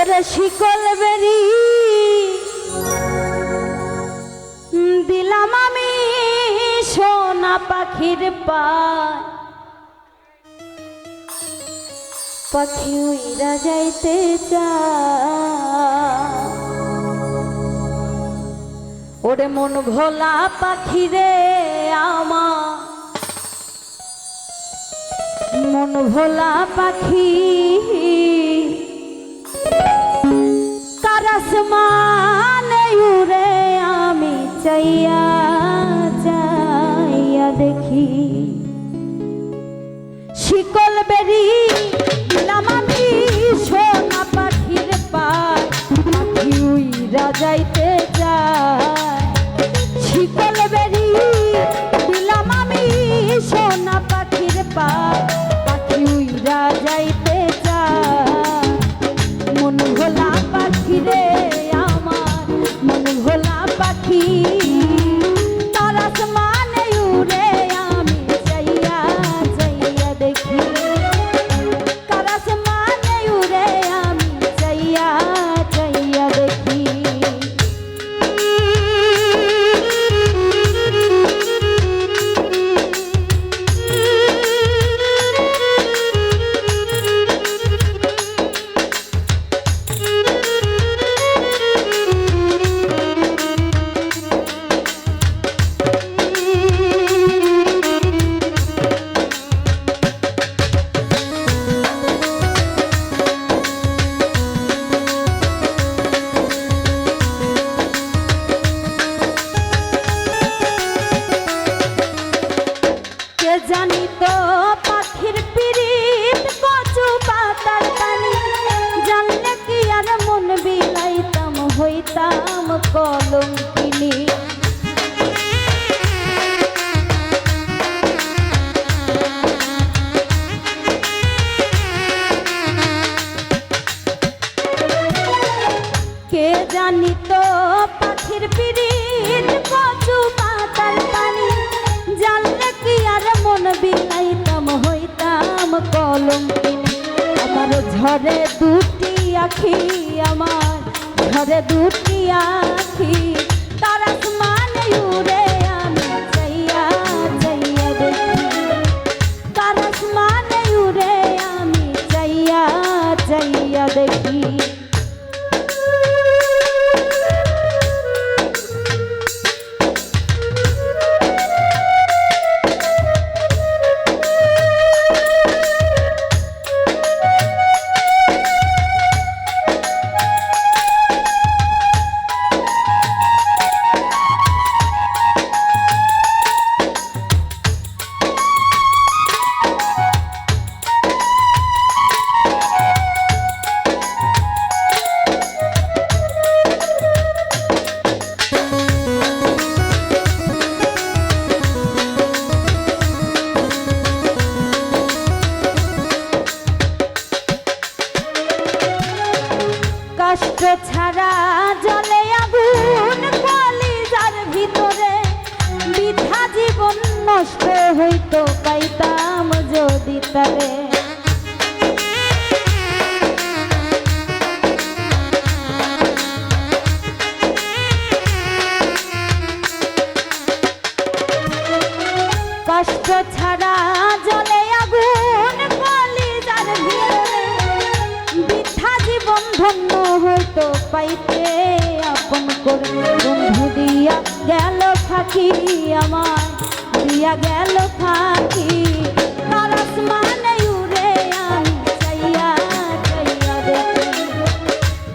ওরে শিকল বেরি দিলাম আমি সোনা পাখির পায়, পাখি উইরা যাইতে চায়। ওরে মন ভোলা পাখি রে আমার, মন ভোলা পাখি আসমানে উড়ে আমি চাইয়া চাইয়া দেখি। শিকল বেরি দিলাম আমি সোনা পাখির পায়, পাখি উইরা যাইতে যায়। শিকল বেরি দিলাম আমি সোনা পাখির পায়, পাখি উইরা যাইতে যায়। মন ভোলা পাখি রে আমার, মন ভোলা পাখি তার আসমানে উড়ে আমি চাইয়া চাইয়া দেখি। তার আসমানে উড়ে আমি চাইয়া চাইয়া দেখি। জানি তো পাখির পিরিত কচু পাতার পানি, জানলে কি আর মন বিলাইতাম হইতাম কলঙ্কিনী। কে জানি তো পাখির পিরিত কচু পাতার পানি, জানলে কি আর মন বিলাইতাম হইতাম কলঙ্কিনী। আমার ঝরে দুটি আখি, আমার ঝরে দুটি আখি তার আসমানে উড়ে আমি চাইয়া চাইয়া দেখি। তার আসমানে উড়ে আমি চাইয়া চাইয়া দেখি। কষ্ট ছাড়া জলে আগুন কলিজার ভিতরে, বৃথা জীবন নষ্ট হইতো পাইতাম যদি তারে। কষ্ট ছাড়া জলে আগুন কলিজার ভিতরে, বৃথা জীবন ধন্য হইতো পাইতে আপন করে। বন্ধু দিয়া গেল ফাঁকি আমার, দিয়া গেল ফাঁকি তার আসমানে উড়ে আমি চাইয়া চাইয়া দেখি।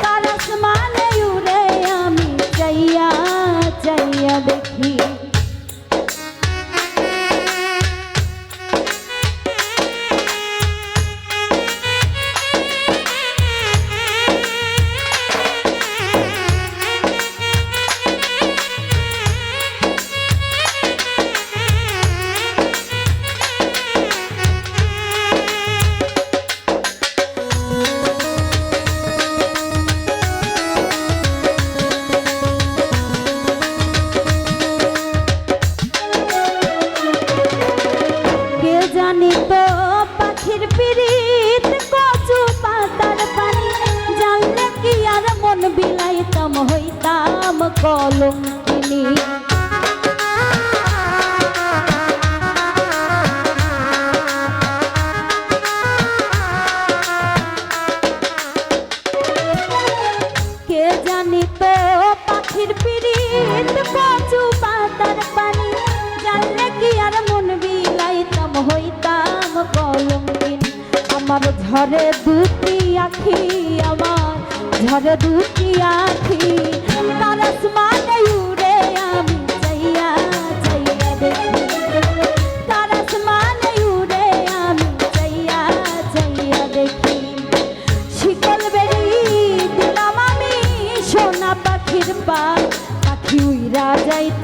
তার আসমানে উড়ে আমি চাইয়া চাইয়া দেখি। কলঙ্কিনী। কে জানি তো পাখির পিরিত কচু পাতার পানি, জানলে কি আর মন বিলাইতাম হইতাম কলঙ্কিনী। আমার ঝরে দুটি আখি, আমার ঝরে দুটি আখি, তার আসমানে উড়ে আমি চাইয়া চাইয়া দেখি, তার আসমানে উড়ে আমি চাইয়া চাইয়া দেখি। শিকল বেরি দিলাম আমি সোনা পাখির পা, পাখি উইরা যাইত